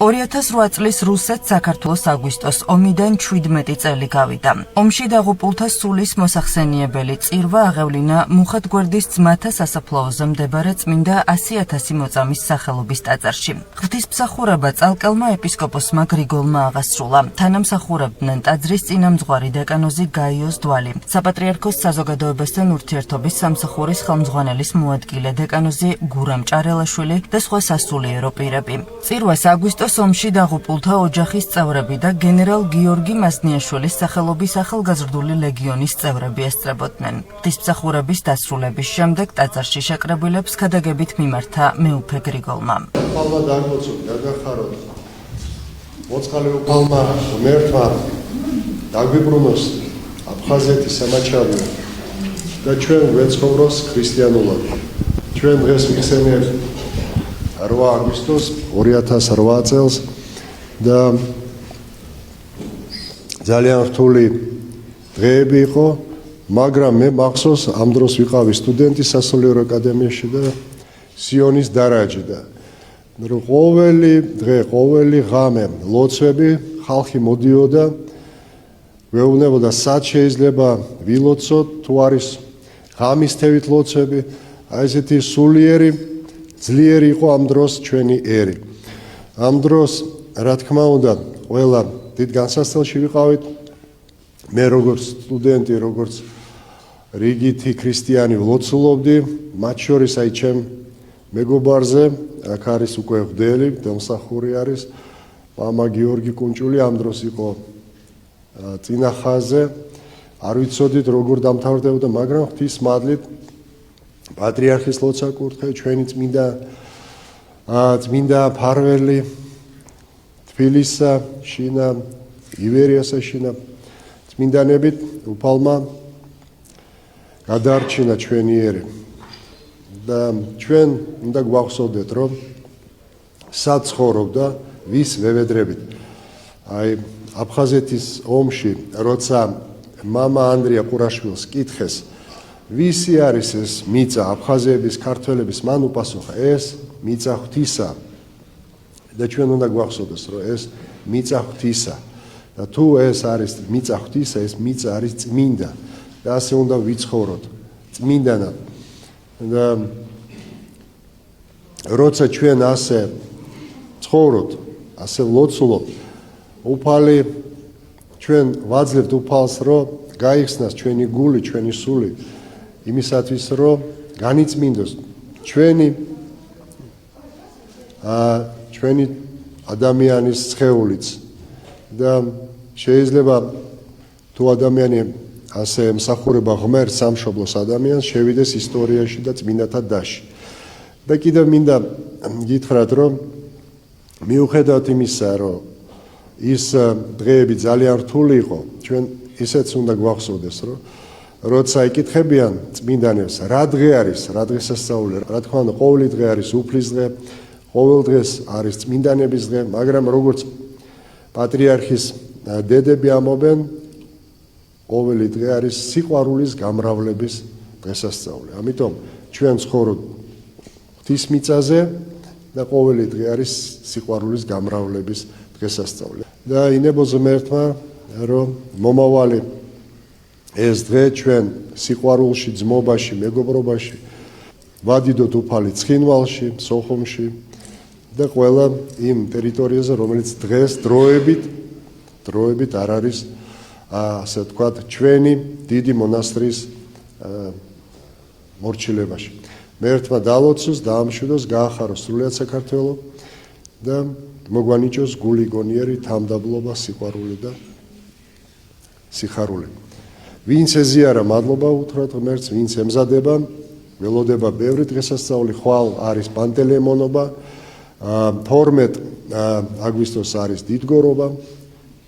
2008 წლის რუსეთს საქართველოს აგვისტოს ომიდან 17 წელი გავიდა. ომში დაღუპულთა სულის მოსახსენიებელი წირვა აღევლინა მუხათგვერდის ძმათა სასაფლაოზე მდებარე წმინდა 100,000 მოწამის სახელობის ტაძარში. ღვთისმსახურება წალკელმა ეპისკოპოსმა გრიგოლმა აღასრულა. თანამსახურებდნენ ტაძრის წინამძღვარი დეკანოზი გაიოს დვალი, საპატრიარქოს საზოგადოებასთან ურთიერთობის სამსახურის ხელმძღვანელის მოადგილე დეკანოზი გურამ ჭარელაშვილი და სხვა სასულიერო პირები. წირვას აგვისტოს ომში დაღუპულთა ოჯახის წევრები და გენერალ გიორგი მაზნიაშვილის სახელობის ახალგაზრდული ლეგიონის წევრები ესწრებოდნენ. ღვთისმსახურების დასრულების შემდეგ ტაძარში შეკრებილებს ქადაგებით მიმართა მეუფე გრიგოლმა. ხალხმა დაგმოცოთ, დაგახაროთ. მოწყალე უფალმა ღმერთმა დაგვიბრუნოს აფხაზეთის სამაჩაბლო და ჩვენ ვეცხოვროს ქრისტიანულად. ჩვენ დღეს ვიხსენიებთ 8 აგვისტოს 2008 წელს და ძალიან რთული დღეები იყო, მაგრამ მე მახსოვს ამ დროს ვიყავი სტუდენტი სასულიერო აკადემიაში და სიონის დარაჯი და ყოველი დღე, ყოველი ღამე ლოცვები, ხალხი მოდიოდა, ვეუბნებოდა სად შეიძლება ვილოცოთ, თუ არის ღამისთევით ლოცვები, აი ესეთი სულიერი ძლიერი იყო ამ დროს ჩვენი ერი. ამ დროს, რა თქმა უნდა, ყველა დიდ განსასწრებელში ვიყავით. მე როგორც სტუდენტი, როგორც რიგითი ქრისტიანი ვლოცულობდი, მათ შორის აი ჩემ მეგობარზე, აქ არის უკვე ღვთელი, დამსახური არის, მამა გიორგი კუნჭული, ამ დროს იყო წინა ხაზზე. არ ვიცოდით როგორ დამთავრდებოდა, მაგრამ ღვთის მადლით პატრიარქის ლოცვა კურთხე, ჩვენი წმინდა ფარველი თბილისსა შინა, ივერიასა შინა წმინდანებით უფალმა გადარჩინა ჩვენი ერი. და ჩვენ უნდა გვახსოვდეთ, რომ სად ცხოვრობდა, ვის ვევედრებით. აი აფხაზეთის ომში, როცა მამა ანდრია ყურაშვილს კითხეს, ვისი არის ეს მიწა აფხაზების, ქართველების, მან უპასუხა, ეს მიწა ღვთისა. და ჩვენ უნდა გვახსოვდეს, რომ ეს მიწა ღვთისა. და თუ ეს არის მიწა ღვთისა, ეს მიწა არის წმინდა და ასე უნდა ვიცხოვროთ წმინდანად. და როცა ჩვენ ასე ცხოვრობთ, ასე ვლოცულობთ, უფალი ჩვენ ვაძლევთ უფალს, რომ გაიხსნას ჩვენი გული, ჩვენი სული იმისათვის, რომ განიწმინდოს ჩვენი ადამიანის სხეულიც და შეიძლება თუ ადამიანი ასე მსახურება ღმერთს სამშობლოს ადამიანს შევიდეს ისტორიაში და წმინდათა დასში. და კიდევ მინდა გითხრათ, რომ მიუხედავად იმისა, რომ ის დღეები ძალიან რთული იყო, ჩვენ ისეც უნდა გვახსოვდეს, რომ როცა იკითხებიან წმინდანებს, რა დღე არის, რა დღესასწაული, რა თქმა უნდა, ყოველი დღე არის უფლის დღე, ყოველ დღეს არის წმინდანების დღე, მაგრამ როგორც პატრიარქის დედები ამობენ, ყოველი დღე არის სიყვარულის გამრავლების დღესასწაული. ამიტომ ჩვენ ცხოვრობთ ღვთის მიწაზე და ყოველი დღე არის სიყვარულის გამრავლების დღესასწაული. და ინებოს ღმერთმა, რომ მომავალი ეს დღე ჩვენ სიყვარულში, ძმობაში, მეგობრობაში ვადიდოთ უფალი ცხინვალში, სოხუმში და ყველა იმ ტერიტორიაზე, რომელიც დღეს დროებით არ არის, ასე ვთქვათ, ჩვენი დიდი მონასტრის მორჩილებაში. ღმერთმა დალოცოს, დაამშვიდოს, გაახაროს სრულიად საქართველო და მოგვანიჭოს გული გონიერი თამდაბლობა, სიყვარული და სიხარული. ვინც ეზიარა, მადლობა უთხრათ ღმერთს, ვინც ემზადება, ველოდება ბევრი დღესასწაული, ხვალ არის პანტელეიმონობა, 12 აგვისტოს არის დიდგორობა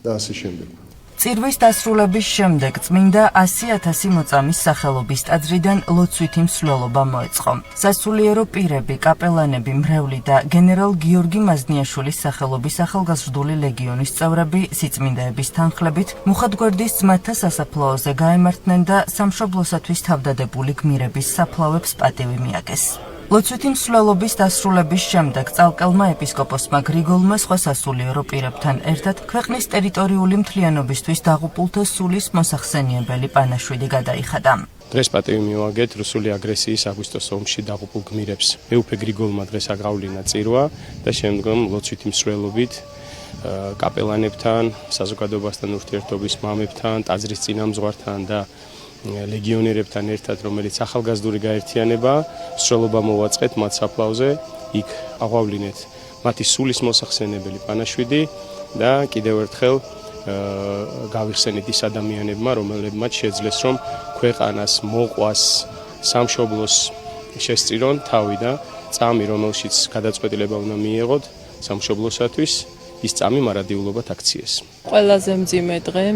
და ასე შემდეგ. წირვის დასრულების შემდეგ წმინდა 100,000 მოწამის სახელობის ტაძრიდან ლოცვითი მსვლელობა მოეწყო. სასულიერო პირები, კაპელანები, მრევლი და გენერალ გიორგი მაზნიაშვილის სახელობის ახალგაზრდული ლეგიონის წევრები სიწმინდეების თანხლებით მუხათგვერდის ძმათა სასაფლაოზე გაემართნენ და სამშობლოსათვის თავდადებული გმირების საფლავებს პატივი მიაგეს. ლოცვითი მსვლელობის დასრულების შემდეგ წალკელმა ეპისკოპოსმა გრიგოლმა სხვა სასულიერო პირებთან ერთად ქვეყნის ტერიტორიული მთლიანობისთვის დაღუპულთა სულის მოსახსენიებელი პანაშვიდი გადაიხადა. დღეს პატივი მივაგეთ რუსული აგრესიის აგვისტოს ომში დაღუპულ გმირებს. მეუფე გრიგოლმა დღეს აღავლინა წირვა და შემდგომ ლოცვითი მსვლელობით კაპელანებთან, საზოგადოებასთან ურთიერთობის მამებთან, ტაძრის წინამძღვართან და ლეგიონერებთან ერთად, რომელიც ახალგაზრდული გაერთიანება, მსვლელობა მოვაწყეთ მათ საფლავზე, იქ აღვავლინეთ მათი სულის მოსახსენებელი პანაშვიდი და კიდევ ერთხელ გავიხსენით ის ადამიანებმა, რომელებმაც შეძლეს რომ ქვეყანას მოყვას სამშობლოს შესწირონ თავი და წამი, რომელშიც გადაწყვეტილება უნდა მიიღოთ სამშობლოსათვის, ის წამი მარადიულობად აქციეს. ყველაზე მძიმე დღე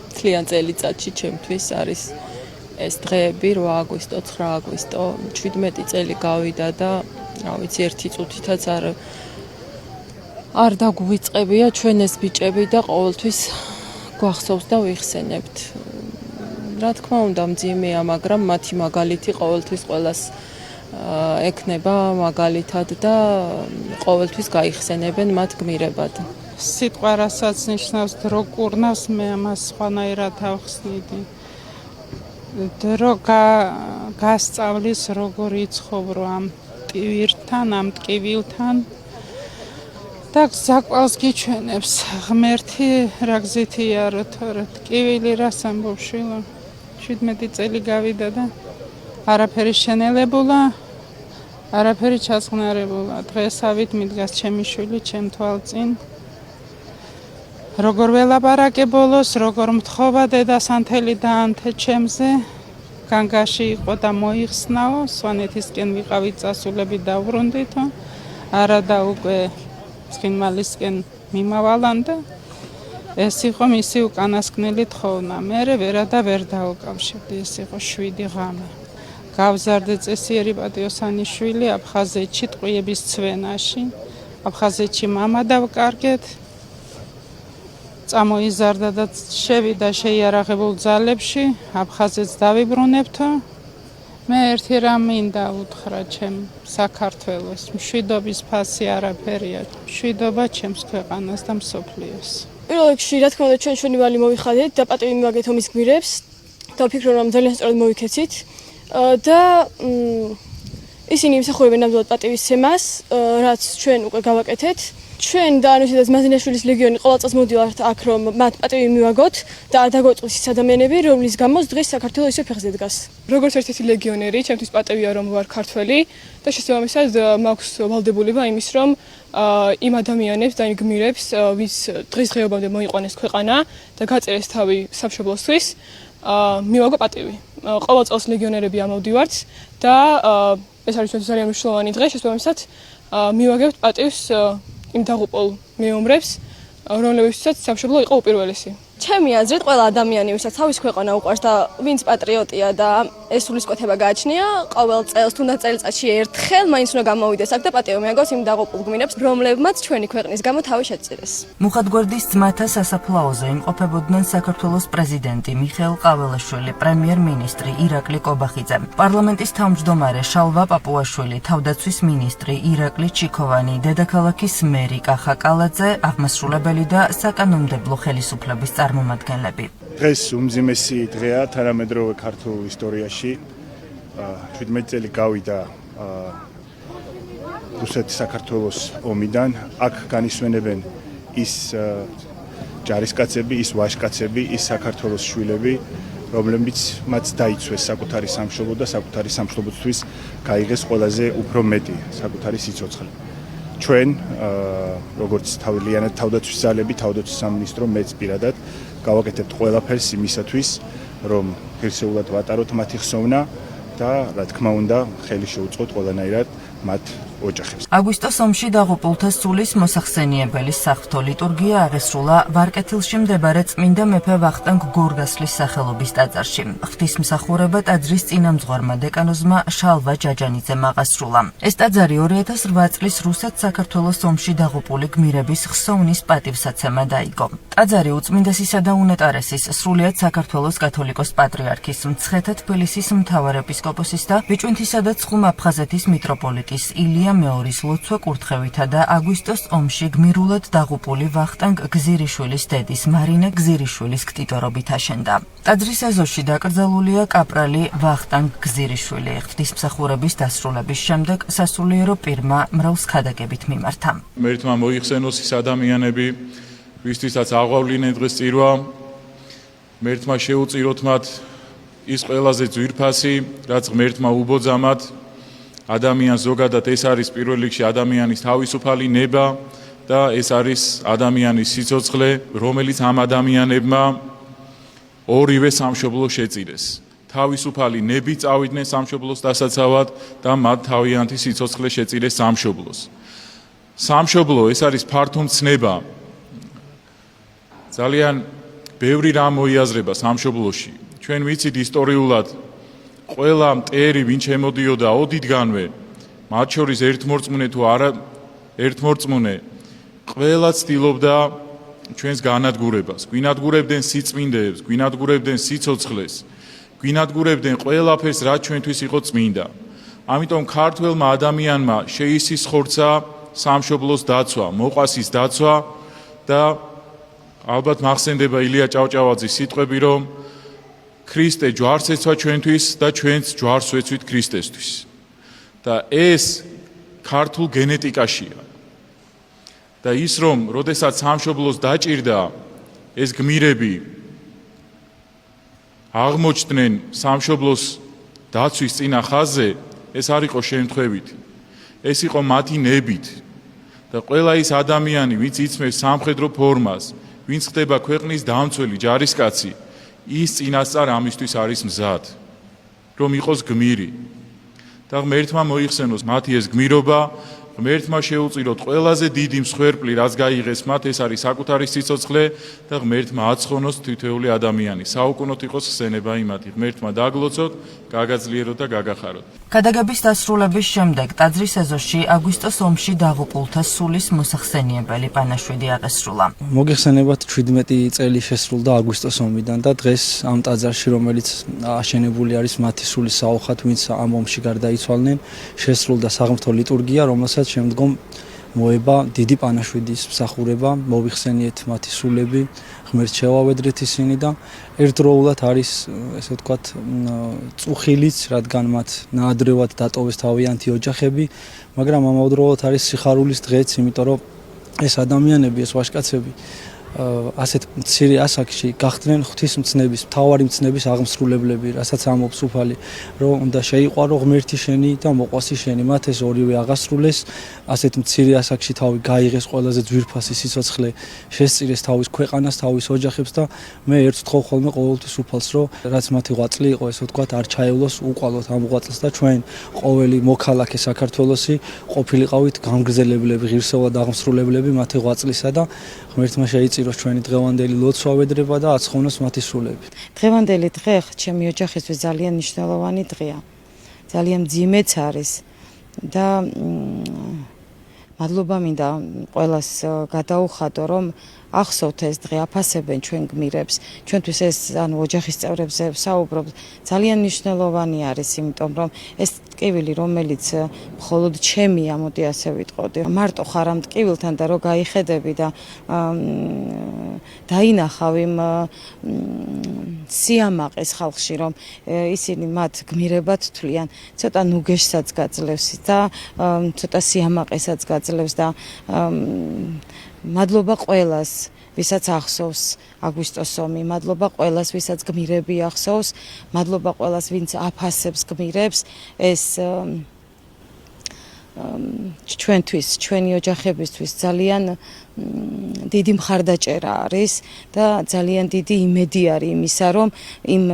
მთლიან წელიწადში ჩემთვის არის ეს დღეები 8 აგვისტო, 9 აგვისტო, 17 წელი გავიდა და რა ვიცი, ერთი წუთითაც არ დაგვიწყებია ჩვენ ეს ბიჭები და ყოველთვის გვახსოვს და ვიხსენებთ. რა თქმა უნდა მძიმეა, მაგრამ მათი მაგალითი ყოველთვის ყველას ექნება მაგალითად და ყოველთვის გაიხსენებენ მათ გმირებად. სიტყვა რასაც ნიშნავს დრო კურნავს, მე ამას სხვანაირად ავხსნიდი. დრო გასწავლის როგორ იცხოვრო ამ ტივირთან, ამ ტკივილთან და გზაკვალს გიჩვენებს ღმერთი რა გზით იარო თორე ტკივილი რას ამბობშილა 17 წელი გავიდა და არაფერი შენელებულა, არაფერი ჩაწყნარებულა. დღესავით მიდგას ჩემი შვილი ჩემ თვალწინ. როგორ ველაპარაკე ბოლოს, როგორ მთხოვა დედას ანთელი დაანთე ჩემზე, განგაში იყო და მოიხსნაო, სვანეთისკენ ვიყავით წასულები დავბრუნდითო, არა და უკვე ცხინმალისკენ მიმავალან და ეს იყო მისი უკანასკნელი თხოვნა. მერე ვერა და ვერ დაუკავშირდი, ეს იყო 7 ღამე. გავზარდე წესიერი პატიოსანი შვილი აფხაზეთში ტყვიების ცვენაში, აფხაზეთში მამა დავკარგეთ. წამოიზარდა და შევიდა შეიარაღებულ ძალებში, აფხაზეთს დავიბრუნებთო. მე ერთი რამ მინდა უთხრა ჩემ საქართველოს, მშვიდობის ფასი არაფერია, მშვიდობა ჩემს ქვეყანას და მსოფლიოს. პირველ რიგში, რა თქმა უნდა, ჩვენი ვალი მოვიხადეთ და პატივი მივაგეთ ომის გმირებს და ვფიქრობ, რომ ძალიან სწორად მოვიქეცით და ისინი იმსახურებენ ნამდვილად პატივისცემას, რაც ჩვენ უკვე გავაკეთეთ. ჩვენ და ანუსიდაც მაზინაშვილის ლეგიონი ყოველ წელს მოდივართ აქ, რომ მათ პატივი მივაგოთ და არ დაგვეწყოს ის ადამიანები, რომლის გამო დღეს საქართველოს ისე ფეხზე დგას. როგორც ერთ-ერთი ლეგიონერი, ჩემთვის პატივია რომ ვარ ქართველი და შესაბამისად მაქვს ვალდებულება იმის, რომ იმ ადამიანებს და იმ გმირებს, ვის დღესდღეობამდე მოიყვანეს ქვეყანა და გაწერეს თავი სამშობლოსთვის, მივაგო პატივი. ყოველ წელს ლეგიონერები ამოვდივართ და ეს არის ძალიან მნიშვნელოვანი დღე, შესაბამისად მივაგებთ პატივს იმ დაღუპულ მეომრებს, რომლებიცაც სამშობლო იყო უპირველესი. ჩემი აზრით, ყველა ადამიანი, ვისაც თავის ქვეყანა უყვარს და ვინც პატრიოტია და ეს სულისკვეთება გააჩნია, ყოველ წელს თუნდაც წელიწადში ერთხელ მაინც უნდა გამოვიდეს აქ და პატივი მიაგოს იმ დაღუპულ გმირებს, რომლებმაც ჩვენი ქვეყნის გამო თავი შეწირეს. მუხათგვერდის ძმათა სასაფლაოზე იმყოფებოდნენ საქართველოს პრეზიდენტი მიხეილ ყაველაშვილი, პრემიერ-მინისტრი ირაკლი კობახიძე, პარლამენტის თავმჯდომარე შალვა პაპუაშვილი, თავდაცვის მინისტრი ირაკლი ჩიქოვანი, დედაქალაქის მერი კახა კალაძე, აღმასრულებელი და საკანონმდებლო ხელისუფლების წარმომადგენლები. დღეს უმძიმესი დღეა თანამედროვე ქართულ ისტორიაში. 17 წელი გავიდა რუსეთ-საქართველოს ომიდან. აქ განისვენებენ ის ჯარისკაცები, ის ვაჟკაცები, ის საქართველოს შვილები, რომლებიც მათ დაიცვეს საკუთარი სამშობლო და საკუთარი სამშობლოსთვის გაიღეს ყველაზე უფრო მეტი საკუთარი სიცოცხლე. ჩვენ როგორც თავდაცვის ძალები, თავდაცვის სამინისტრო, მეც პირადად გავაკეთებთ ყველაფერს იმისათვის, რომ ღირსეულად ვატაროთ მათი ხსოვნა და რა თქმა უნდა, ხელი შეუწყოთ ყველანაირად მათ ოჯახებს. აგვისტოს ომში დაღუპულთა სულის მოსახსენიებელი საღვთო ლიტურგია აღესრულა ვარკეთილში მდებარე წმინდა მეფე ვახტანგ გორგასლის სახელობის ტაძარში. ღვთისმსახურება ტაძრის წინამძღვარმა დეკანოზმა შალვა ჯაჯანიძემ აღესრულა. ეს ტაძარი 2008 წლის რუსეთ-საქართველოს ომში დაღუპული გმირების ხსოვნის პატივსაცემად დაიგო. ტაძარი უწმინდესისა და უნეტარესის სრულიად საქართველოს კათოლიკოს პატრიარქის მცხეთა თბილისის მთავარ ეპისკოპოსის და ბიჭვინთისა და ცხუმ-აფხაზეთის მიტროპოლიტის ილია მეორის ლოცვა კურთხევითა და აგვისტოს ომში გმირულად დაღუპული ვახტანგ გზირიშვილის დედის მარინა გზირიშვილის ქტიტორობით აშენდა. ტაძრის ეზოში დაკრძალულია კაპრალი ვახტანგ გზირიშვილი. ღვთისმსახურების დასრულების შემდეგ სასულიერო პირმა მრავლს ქადაგებით მიმართა. მერთმა მოიხსენოს ის ადამიანები, ვისთვისაც აღვავლინენ დღეს წირვა, მერთმა შეუწიროთ მათ ის ყველაზე ძვირფასი, რაც ღმერთმა უბოძამათ. ადამიანს ზოგადად ეს არის პირველ რიგში ადამიანის თავისუფალი ნება და ეს არის ადამიანის სიცოცხლე, რომელიც ამ ადამიანებმა ორივე სამშობლო შეწირეს. თავისუფალი ნები წავიდნენ სამშობლოს დასაცავად და მათ თავიანთი სიცოცხლე შეწირეს სამშობლოს. სამშობლო ეს არის ფართომცნება. ძალიან ბევრი რამ მოიაზრება სამშობლოში. ჩვენ ვიცით ისტორიულად ყველა მტერი ვინ შემოდიოდა ოდითგანვე, მათ შორის ერთმორწმუნე თუ არა ერთმორწმუნე, ყველა ცდილობდა ჩვენს განადგურებას, გვინადგურებდნენ სიწმინდეებს, გვინადგურებდნენ სიცოცხლეს, გვინადგურებდნენ ყველაფერს, რაც ჩვენთვის იყო წმინდა. ამიტომ ქართველმა ადამიანმა შეისისხორცა სამშობლოს დაცვა, მოყვასის დაცვა და ალბათ მახსენდება ილია ჭავჭავაძის სიტყვები, რომ ქრისტე ჯვარს ეცვა ჩვენთვის და ჩვენც ჯვარს ვეცვით ქრისტესთვის. და ეს ქართულ გენეტიკაშია. და ის რომ როდესაც სამშობლოს დაჭირდა ეს გმირები აღმოჩნდნენ სამშობლოს დაცვის წინა ხაზზე, ეს არ იყო შემთხვევითი. ეს იყო მათი ნებით. და ყველა ის ადამიანი, ვინც იცმევს სამხედრო ფორმას, ვინც ხდება ქვეყნის დამცველი ჯარისკაცი, ის წინასწარ ამისთვის არის მზად, რომ იყოს გმირი. და ღმერთმა მოიხსენოს მათი ეს გმირობა, ღმერთმა შეუწიროთ ყველაზე დიდი მსხვერპლი, რაც გაიღეს მათ, ეს არის საკუთარი სიცოცხლე და ღმერთმა აცხონოს თითოეული ადამიანი. საუკუნოდ იყოს ხსენება იმათი, ღმერთმა დაგლოცოთ, გაგაძლიეროთ და გაგახაროთ. ქადაგების დასრულების შემდეგ ტაძრის ეზოში აგვისტოს ომში დაღუპულთა სულის მოსახსენიებელი პანაშვიდი აღესრულა. მოგეხსენებათ 17 წელი შესრულდა აგვისტოს ომიდან და დღეს ამ ტაძარში, რომელიც აშენებული არის მათი სულის საოხად, ვინც ამ ომში გარდაიცვალნენ, შესრულდა საღვთო ლიტურგია, რომელსაც შემდგომ მოება დიდი პანაშვიდის მსახურება, მოვიხსენიეთ მათი სულები, ღმერთს შევავედრეთ ისინი და ერთდროულად არის, ესე ვთქვათ, წუხილიც, რადგან მათ ნაადრევად დატოვეს თავიანთი ოჯახები, მაგრამ ამავდროულად არის სიხარულის დღეც, იმიტომ რომ ეს ადამიანები, ეს ვაჟკაცები ასეთ მცირე ასაკში გახდნენ ღვთისმცნების, მთავარი მცნების აღმსრულებლები, რასაც ამობს უფალი, რომ უნდა შეიყვარო ღმერთი შენი და მოყვასი შენი. მათ ეს ორივე აღასრულეს, ასეთ მცირე ასაკში თავი გაიღეს ყველაზე ძვირფასი სიცოცხლე, შესწირეს თავის ქვეყანას, თავის ოჯახებს და მე ერთ ვთხოვ ხოლმე ყოველთვის უფალს, რომ რაც მათი ღვაწლი იყო, ესე ვთქვათ, არ ჩაევლოს, უყვალოთ ამ ღვაწლს და ჩვენ ყოველი მოქალაქე საქართველოსი ყოფილიყავით გამგრძელებლები, ღირსეულად აღმსრულებლები მათი ღვაწლისა და ღმერთმა შეიწიროს ჩვენი დღევანდელი ლოცვა ვედრება და აცხოვნოს მათი სულები. დღევანდელი დღე ჩემი ოჯახისთვის ძალიან მნიშვნელოვანი დღეა. ძალიან მძიმეც არის და მადლობა მინდა ყველას გადაუხადო, რომ ახსოვთ ეს დღე, აფასებენ ჩვენ გმირებს. ჩვენთვის ეს ოჯახის წევრებზე საუბრობ ძალიან მნიშვნელოვანი არის, იმიტომ რომ ეს ტკივილი, რომელიც მხოლოდ ჩემია, მოდი ასე ვიტყოდი, მარტო ხარ ამ ტკივილთან და რო გაიხედები და დაინახავ იმ სიამაყეს ხალხში, რომ ისინი მათ გმირებად თვლიან, ცოტა ნუგეშსაც გაძლევს და ცოტა სიამაყესაც გაძლევს და მადლობა ყველას, ვისაც ახსოვს აგვისტოს ომი, მადლობა ყველას, ვისაც გმირები ახსოვს, მადლობა ყველას, ვინც აფასებს გმირებს, ეს ჩვენთვის, ჩვენი ოჯახებისთვის ძალიან დიდი მხარდაჭერა არის და ძალიან დიდი იმედი არის იმისა, რომ იმ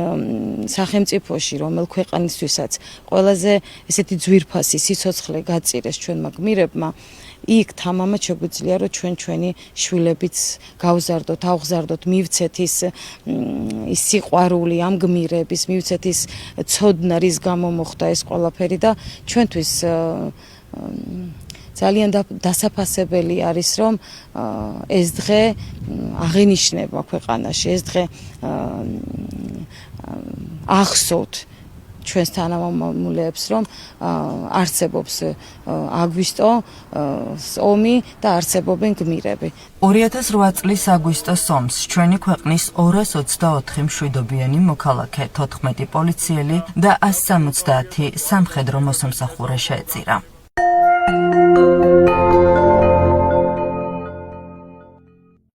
სახელმწიფოში, რომელ ქვეყანისთვისაც ყველაზე ესეთი ძვირფასი სიცოცხლე გაწირეს ჩვენმა გმირებმა, იქ თამამად შეგვიძლია რომ ჩვენი შვილებიც გავზარდოთ, ავღზარდოთ, მივცეთ ის სიყვარული ამ გმირების, მივცეთ ის ცოდნა, რის გამო მოხდა ეს ყველაფერი და ჩვენთვის ძალიან დასაფასებელი არის რომ ეს დღე აღინიშნება ქვეყანაში, ეს დღე ახსოვთ ჩვენს თანამამულეებს, რომ არსებობს აგვისტოს ომი და არსებობენ გმირები. 2008 წლის აგვისტოს ომს ჩვენი ქვეყნის 224 მშვიდობიანი მოქალაქე, 14 პოლიციელი და 170 სამხედრო მოსამსახურე შეეწირა.